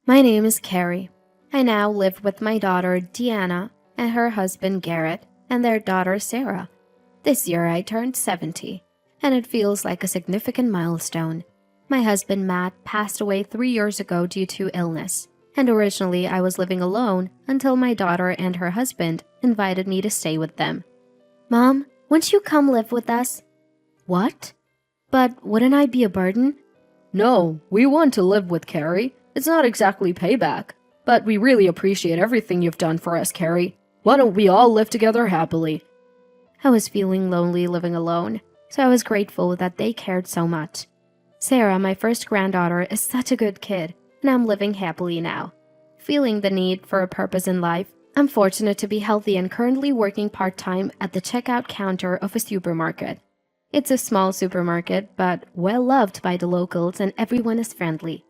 My name is Carrie. I now live with my daughter Deanna and her husband Garrett and their daughter Sarah. This year I turned 70, and it feels like a significant milestone. My husband Matt passed away 3 years ago due to illness, and originally I was living alone until my daughter and her husband invited me to stay with them. Mom, won't you come live with us? What? But wouldn't I be a burden? No, we want to live with Carrie. It's not exactly payback, but we really appreciate everything you've done for us, Carrie. Why don't we all live together happily? I was feeling lonely living alone, so I was grateful that they cared so much. Sarah, my first granddaughter, is such a good kid, and I'm living happily now. Feeling the need for a purpose in life, I'm fortunate to be healthy and currently working part-time at the checkout counter of a supermarket. It's a small supermarket, but well loved by the locals and everyone is friendly.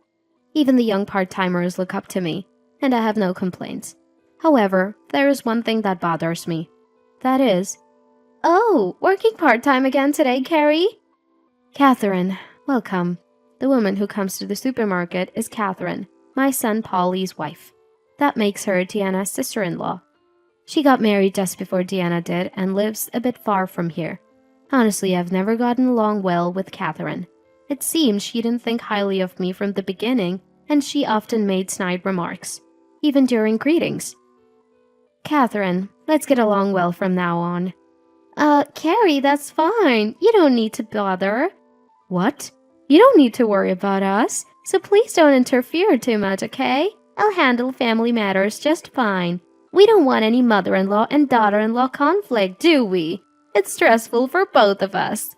Even the young part-timers look up to me, and I have no complaints. However, there is one thing that bothers me. That is, oh, working part-time again today, Carrie? Catherine, welcome. The woman who comes to the supermarket is Catherine, my son Polly's wife. That makes her Deanna's sister-in-law. She got married just before Deanna did and lives a bit far from here. Honestly, I've never gotten along well with Catherine. It seems she didn't think highly of me from the beginning, and she often made snide remarks, even during greetings. Catherine, let's get along well from now on. Carrie, that's fine. You don't need to bother. What? You don't need to worry about us, so please don't interfere too much, okay? I'll handle family matters just fine. We don't want any mother-in-law and daughter-in-law conflict, do we? It's stressful for both of us.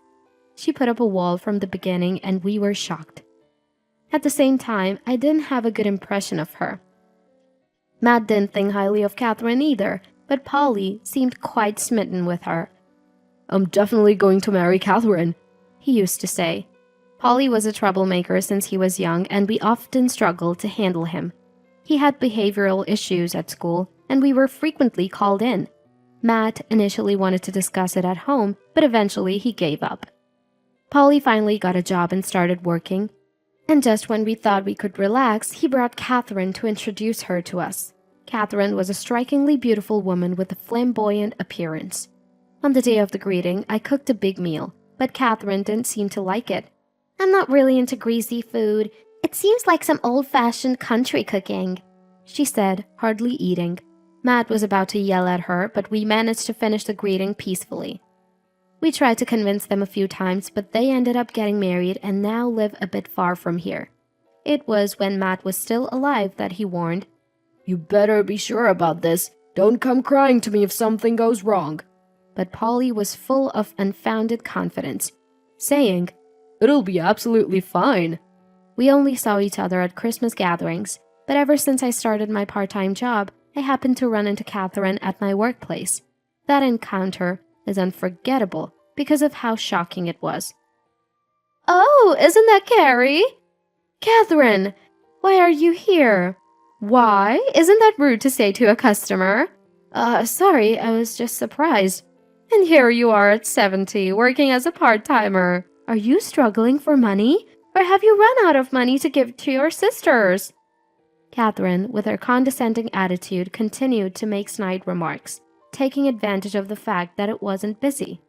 She put up a wall from the beginning and we were shocked. At the same time, I didn't have a good impression of her. Matt didn't think highly of Catherine either, but Polly seemed quite smitten with her. I'm definitely going to marry Catherine, he used to say. Polly was a troublemaker since he was young and we often struggled to handle him. He had behavioral issues at school and we were frequently called in. Matt initially wanted to discuss it at home, but eventually he gave up. Polly finally got a job and started working, and just when we thought we could relax, he brought Catherine to introduce her to us. Catherine was a strikingly beautiful woman with a flamboyant appearance. On the day of the greeting, I cooked a big meal, but Catherine didn't seem to like it. I'm not really into greasy food. It seems like some old-fashioned country cooking, she said, hardly eating. Matt was about to yell at her, but we managed to finish the greeting peacefully. We tried to convince them a few times, but they ended up getting married and now live a bit far from here. It was when Matt was still alive that he warned, You better be sure about this. Don't come crying to me if something goes wrong. But Polly was full of unfounded confidence, saying, It'll be absolutely fine. We only saw each other at Christmas gatherings, but ever since I started my part-time job, I happened to run into Catherine at my workplace. That encounter is unforgettable because of how shocking it was. Oh, isn't that Carrie? Catherine, why are you here? Why? Isn't that rude to say to a customer? Sorry, I was just surprised. And here you are at 70, working as a part-timer. Are you struggling for money? Or have you run out of money to give to your sisters? Catherine, with her condescending attitude, continued to make snide remarks, taking advantage of the fact that it wasn't busy.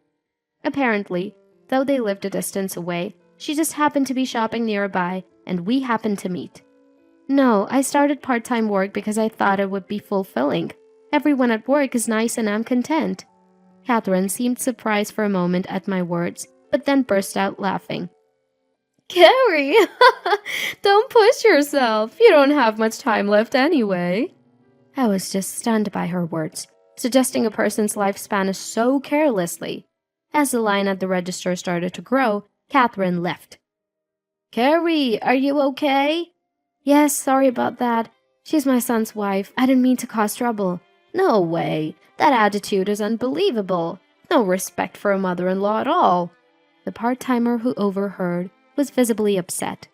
Apparently, though they lived a distance away, she just happened to be shopping nearby, and we happened to meet. No, I started part-time work because I thought it would be fulfilling. Everyone at work is nice and I'm content. Catherine seemed surprised for a moment at my words, but then burst out laughing. Carrie, don't push yourself. You don't have much time left anyway. I was just stunned by her words, suggesting a person's lifespan is so carelessly. As the line at the register started to grow, Catherine left. Carrie, are you okay? Yes, sorry about that. She's my son's wife. I didn't mean to cause trouble. No way. That attitude is unbelievable. No respect for a mother-in-law at all. The part-timer who overheard was visibly upset.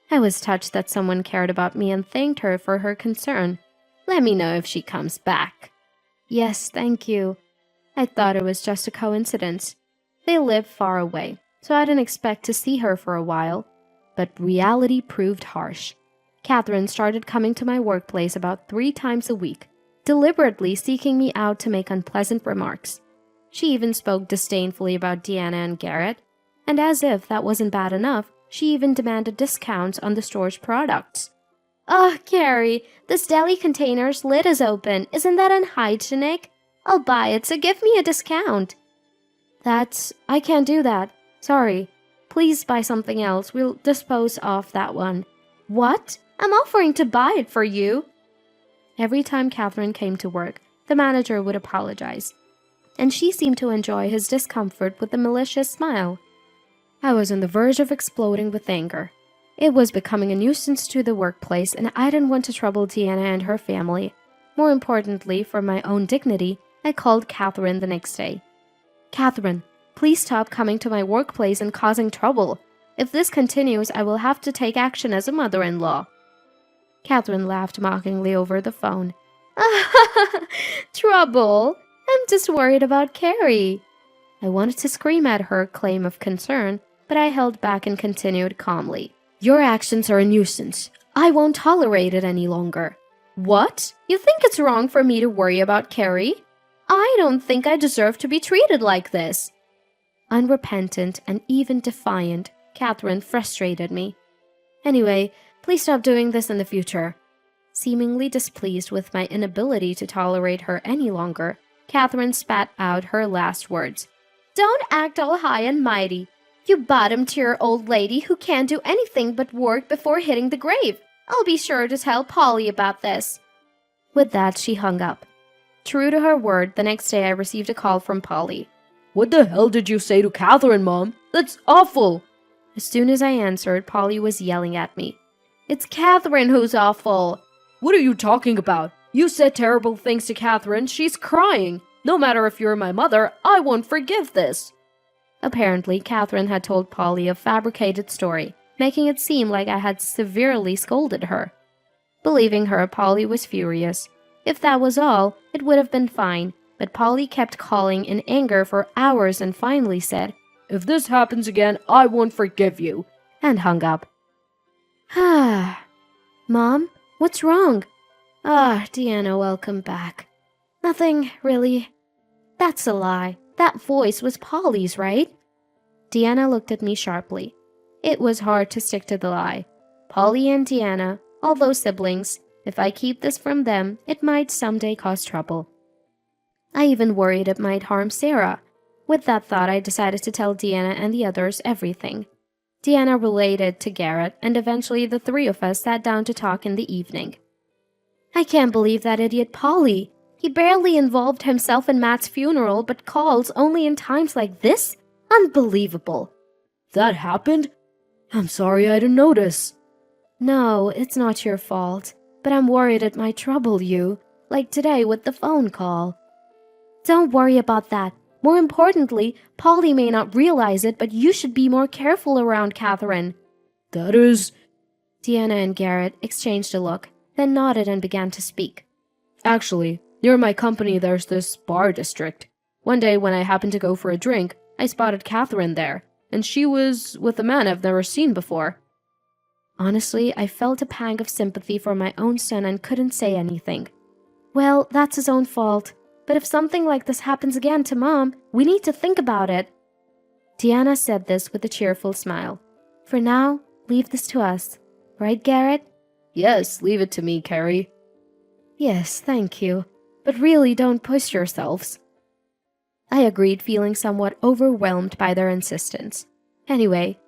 I was touched that someone cared about me and thanked her for her concern. Let me know if she comes back. Yes, thank you. I thought it was just a coincidence. They live far away, so I didn't expect to see her for a while. But reality proved harsh. Catherine started coming to my workplace about 3 times a week, deliberately seeking me out to make unpleasant remarks. She even spoke disdainfully about Deanna and Garrett, and as if that wasn't bad enough, she even demanded discounts on the store's products. "Ugh, Carrie, this deli container's lid is open. Isn't that unhygienic? I'll buy it, so give me a discount." I can't do that. Sorry. Please buy something else. We'll dispose of that one." "What? I'm offering to buy it for you." Every time Catherine came to work, the manager would apologize, and she seemed to enjoy his discomfort with a malicious smile. I was on the verge of exploding with anger. It was becoming a nuisance to the workplace, and I didn't want to trouble Deanna and her family. More importantly, for my own dignity, I called Catherine the next day. "Catherine, please stop coming to my workplace and causing trouble. If this continues, I will have to take action as a mother-in-law." Catherine laughed mockingly over the phone. "Trouble? I'm just worried about Carrie." I wanted to scream at her claim of concern, but I held back and continued calmly. "Your actions are a nuisance. I won't tolerate it any longer." "What? You think it's wrong for me to worry about Carrie? I don't think I deserve to be treated like this." Unrepentant and even defiant, Catherine frustrated me. "Anyway, please stop doing this in the future." Seemingly displeased with my inability to tolerate her any longer, Catherine spat out her last words. "Don't act all high and mighty. You bottom-tier old lady who can't do anything but work before hitting the grave. I'll be sure to tell Polly about this." With that, she hung up. True to her word, the next day I received a call from Polly. "What the hell did you say to Catherine, Mom? That's awful!" As soon as I answered, Polly was yelling at me. "It's Catherine who's awful." "What are you talking about? You said terrible things to Catherine. She's crying. No matter if you're my mother, I won't forgive this." Apparently, Catherine had told Polly a fabricated story, making it seem like I had severely scolded her. Believing her, Polly was furious. If that was all, it would have been fine, but Polly kept calling in anger for hours and finally said, "If this happens again, I won't forgive you," and hung up. "Mom, what's wrong?" Deanna, welcome back." "Nothing, really." "That's a lie. That voice was Polly's, right?" Deanna looked at me sharply. It was hard to stick to the lie. Polly and Deanna, although siblings, if I keep this from them, it might someday cause trouble. I even worried it might harm Sarah. With that thought, I decided to tell Deanna and the others everything. Deanna related to Garrett, and eventually the 3 of us sat down to talk in the evening. "I can't believe that idiot Polly. He barely involved himself in Matt's funeral, but calls only in times like this? Unbelievable." "That happened? I'm sorry I didn't notice." "No, it's not your fault, but I'm worried it might trouble you, like today with the phone call." "Don't worry about that. More importantly, Polly may not realize it, but you should be more careful around Catherine." "That is..." Deanna and Garrett exchanged a look, then nodded and began to speak. "Actually, near my company there's this bar district. One day when I happened to go for a drink, I spotted Catherine there, and she was with a man I've never seen before." Honestly, I felt a pang of sympathy for my own son and couldn't say anything. "Well, that's his own fault. But if something like this happens again to Mom, we need to think about it." Deanna said this with a cheerful smile. "For now, leave this to us. Right, Garrett?" "Yes, leave it to me, Carrie." "Yes, thank you. But really don't push yourselves." I agreed, feeling somewhat overwhelmed by their insistence. Anyway,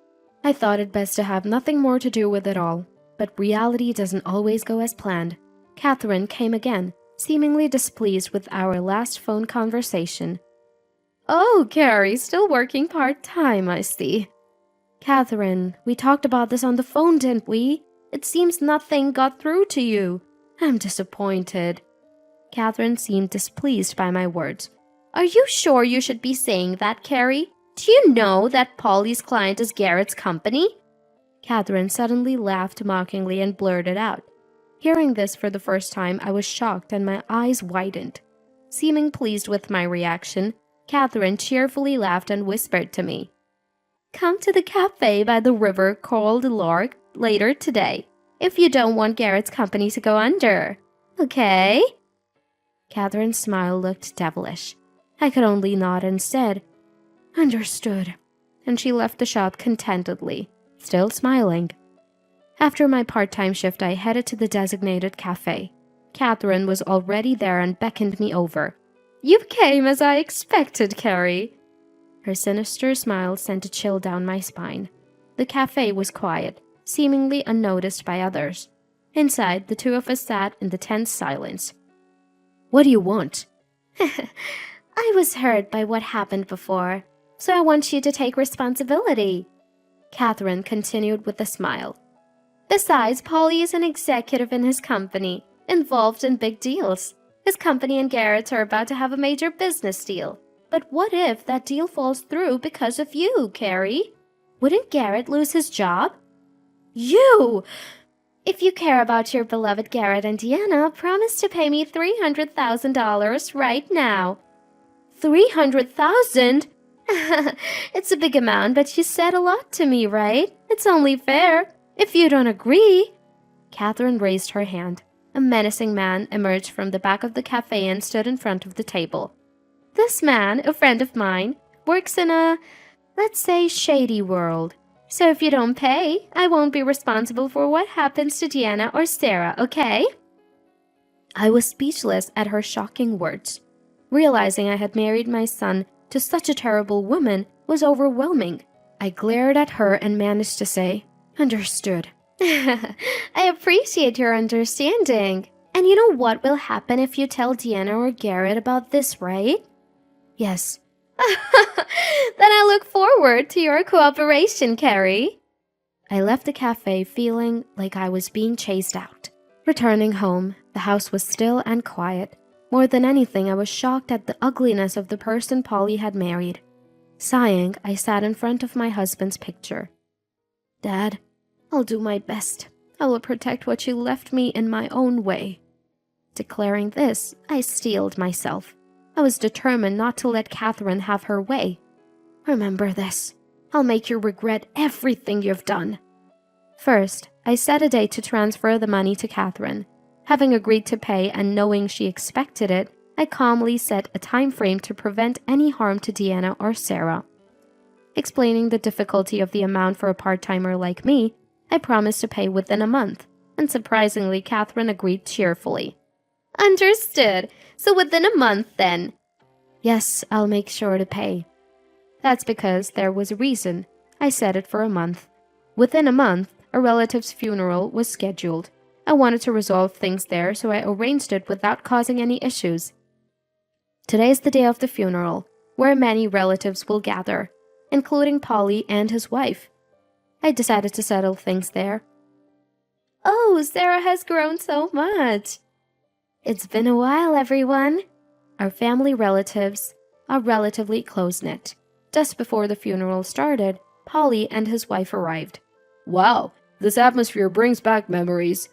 I thought it best to have nothing more to do with it all. But reality doesn't always go as planned. Catherine came again, seemingly displeased with our last phone conversation. "Oh, Carrie, still working part-time, I see." "Catherine, we talked about this on the phone, didn't we? It seems nothing got through to you. I'm disappointed." Catherine seemed displeased by my words. "Are you sure you should be saying that, Carrie? Do you know that Polly's client is Garrett's company?" Catherine suddenly laughed mockingly and blurted out. Hearing this for the first time, I was shocked and my eyes widened. Seeming pleased with my reaction, Catherine cheerfully laughed and whispered to me, "Come to the cafe by the river called Lark later today. if you don't want Garrett's company to go under. Okay? Catherine's smile looked devilish. I could only nod instead. Understood. And she left the shop contentedly, still smiling. After my part-time shift, I headed to the designated cafe. Catherine was already there and beckoned me over. You came as I expected, Carrie. Her sinister smile sent a chill down my spine. The cafe was quiet, seemingly unnoticed by others. Inside, the two of us sat in the tense silence. What do you want? I was hurt by what happened before, so I want you to take responsibility. Catherine continued with a smile. Besides, Paulie is an executive in his company, involved in big deals. His company and Garrett's are about to have a major business deal. But what if that deal falls through because of you, Carrie? Wouldn't Garrett lose his job? You! If you care about your beloved Garrett and Deanna, promise to pay me $300,000 right now. $300,000? It's a big amount, but you said a lot to me, right? It's only fair. If you don't agree. Catherine raised her hand. A menacing man emerged from the back of the cafe and stood in front of the table. This man, a friend of mine, works in a, let's say, shady world. So if you don't pay, I won't be responsible for what happens to Deanna or Sarah, okay? I was speechless at her shocking words. Realizing I had married my son to such a terrible woman was overwhelming. I glared at her and managed to say, "Understood." I appreciate your understanding. And you know what will happen if you tell Deanna or Garrett about this, right? Yes. Then I look forward to your cooperation, Carrie. I left the cafe feeling like I was being chased out. Returning home, the house was still and quiet. More than anything, I was shocked at the ugliness of the person Polly had married. Sighing, I sat in front of my husband's picture. Dad, I'll do my best. I will protect what you left me in my own way. Declaring this, I steeled myself. I was determined not to let Catherine have her way. Remember this. I'll make you regret everything you've done. First, I set a date to transfer the money to Catherine. Having agreed to pay and knowing she expected it, I calmly set a time frame to prevent any harm to Deanna or Sarah. Explaining the difficulty of the amount for a part-timer like me, I promised to pay within a month, and surprisingly, Catherine agreed cheerfully. Understood. So within a month, then? Yes, I'll make sure to pay. That's because there was a reason. I set it for a month. Within a month, a relative's funeral was scheduled. I wanted to resolve things there, so I arranged it without causing any issues. Today's the day of the funeral, where many relatives will gather, including Polly and his wife. I decided to settle things there. Oh, Sarah has grown so much. It's been a while, everyone. Our family relatives are relatively close-knit. Just before the funeral started, Polly and his wife arrived. Wow, this atmosphere brings back memories.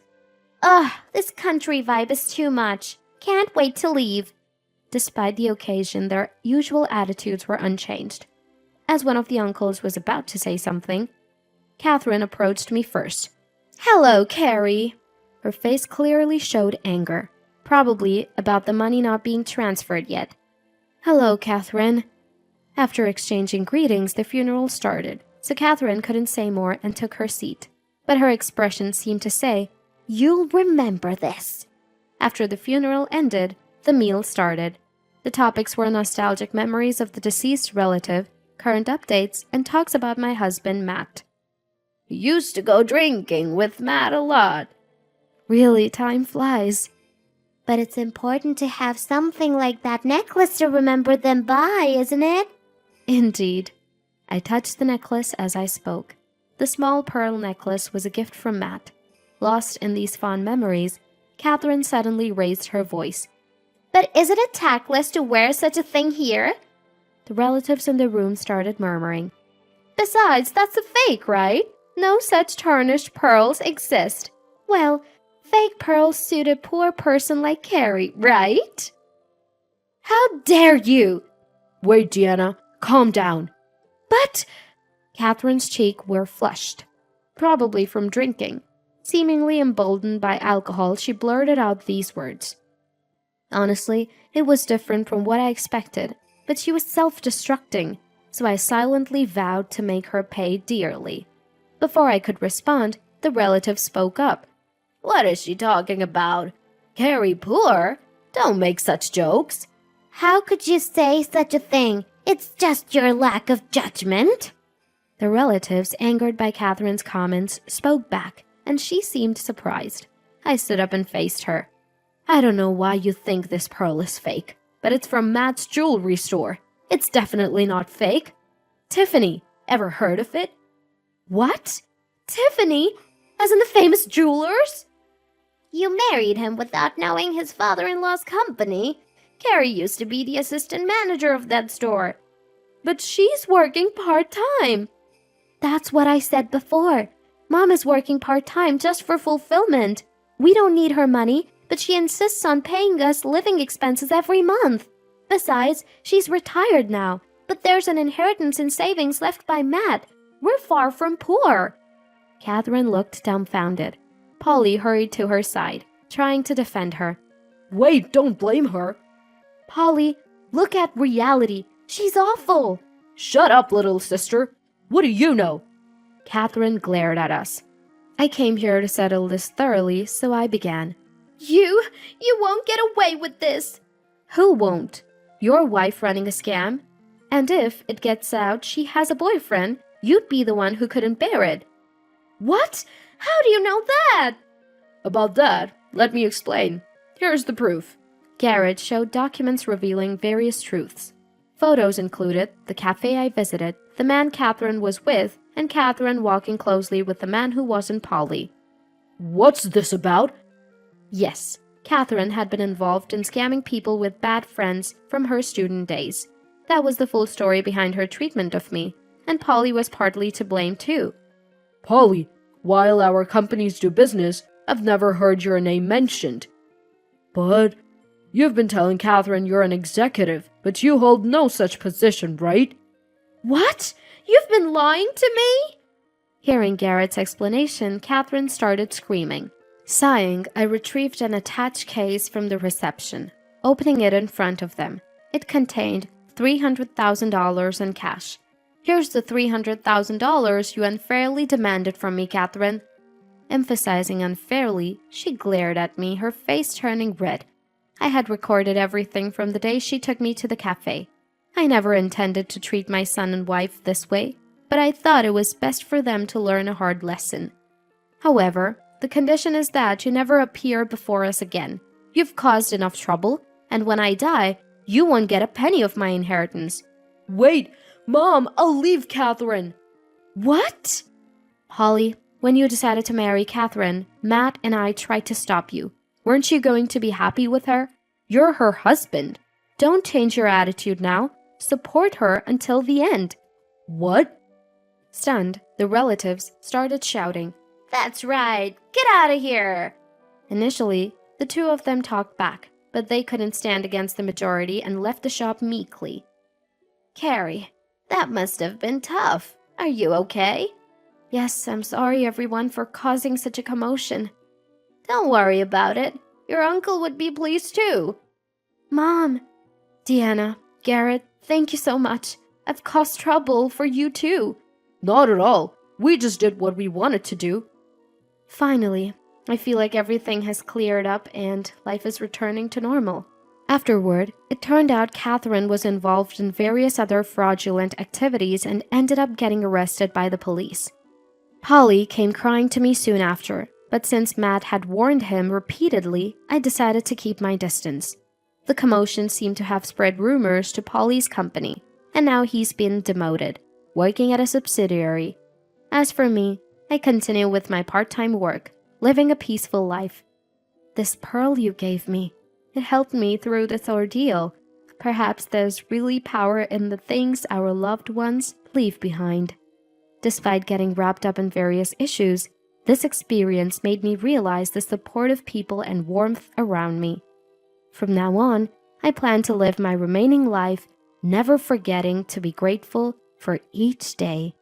Ugh, this country vibe is too much. Can't wait to leave. Despite the occasion, their usual attitudes were unchanged. As one of the uncles was about to say something, Catherine approached me first. Hello, Carrie. Her face clearly showed anger, probably about the money not being transferred yet. Hello, Catherine. After exchanging greetings, the funeral started, so Catherine couldn't say more and took her seat. But her expression seemed to say, "You'll remember this." After the funeral ended, the meal started. The topics were nostalgic memories of the deceased relative, current updates, and talks about my husband, Matt. Used to go drinking with Matt a lot. Really, time flies. But it's important to have something like that necklace to remember them by, isn't it? Indeed. I touched the necklace as I spoke. The small pearl necklace was a gift from Matt. Lost in these fond memories, Catherine suddenly raised her voice. But is it a tactless to wear such a thing here? The relatives in the room started murmuring. Besides, that's a fake, right? No such tarnished pearls exist. Well, fake pearls suit a poor person like Carrie, right? How dare you! Wait, Deanna, calm down. But Catherine's cheeks were flushed, probably from drinking. Seemingly emboldened by alcohol, she blurted out these words. Honestly, it was different from what I expected, but she was self-destructing, so I silently vowed to make her pay dearly. Before I could respond, the relative spoke up. What is she talking about? Carrie poor? Don't make such jokes. How could you say such a thing? It's just your lack of judgment. The relatives, angered by Catherine's comments, spoke back, and she seemed surprised. I stood up and faced her. I don't know why you think this pearl is fake, but it's from Matt's jewelry store. It's definitely not fake. Tiffany, ever heard of it? What? Tiffany? As in the famous jewelers? You married him without knowing his father-in-law's company. Carrie used to be the assistant manager of that store. But she's working part-time. That's what I said before. Mom is working part-time just for fulfillment. We don't need her money, but she insists on paying us living expenses every month. Besides, she's retired now, but there's an inheritance in savings left by Matt. We're far from poor. Catherine looked dumbfounded. Polly hurried to her side, trying to defend her. Wait, don't blame her. Polly, look at reality. She's awful. Shut up, little sister. What do you know? Catherine glared at us. I came here to settle this thoroughly, so I began. You won't get away with this. Who won't? Your wife running a scam? And if it gets out she has a boyfriend, you'd be the one who couldn't bear it. What? How do you know that? About that, let me explain. Here's the proof. Garrett showed documents revealing various truths. Photos included the cafe I visited, the man Catherine was with, and Catherine walking closely with the man who wasn't Polly. What's this about? Yes, Catherine had been involved in scamming people with bad friends from her student days. That was the full story behind her treatment of me, and Polly was partly to blame too. Polly, while our companies do business, I've never heard your name mentioned. But you've been telling Catherine you're an executive, but you hold no such position, right? What? You've been lying to me? Hearing Garrett's explanation, Catherine started screaming. Sighing, I retrieved an attached case from the reception, opening it in front of them. It contained $300,000 in cash. Here's the $300,000 you unfairly demanded from me, Catherine. Emphasizing unfairly, she glared at me, her face turning red. I had recorded everything from the day she took me to the cafe. I never intended to treat my son and wife this way, but I thought it was best for them to learn a hard lesson. However, the condition is that you never appear before us again. You've caused enough trouble, and when I die, you won't get a penny of my inheritance. Wait, Mom, I'll leave Catherine. What? Holly, when you decided to marry Catherine, Matt and I tried to stop you. Weren't you going to be happy with her? You're her husband. Don't change your attitude now. Support her until the end. What? Stunned, the relatives started shouting. That's right. Get out of here. Initially, the two of them talked back, but they couldn't stand against the majority and left the shop meekly. Carrie, that must have been tough. Are you okay? Yes, I'm sorry everyone for causing such a commotion. Don't worry about it. Your uncle would be pleased too. Mom, Deanna, Garrett, thank you so much. I've caused trouble for you too. Not at all. We just did what we wanted to do. Finally, I feel like everything has cleared up and life is returning to normal. Afterward, it turned out Catherine was involved in various other fraudulent activities and ended up getting arrested by the police. Polly came crying to me soon after, but since Matt had warned him repeatedly, I decided to keep my distance. The commotion seemed to have spread rumors to Polly's company, and now he's been demoted, working at a subsidiary. As for me, I continue with my part-time work, living a peaceful life. This pearl you gave me, it helped me through this ordeal. Perhaps there's really power in the things our loved ones leave behind. Despite getting wrapped up in various issues, this experience made me realize the supportive people and warmth around me. From now on, I plan to live my remaining life, never forgetting to be grateful for each day.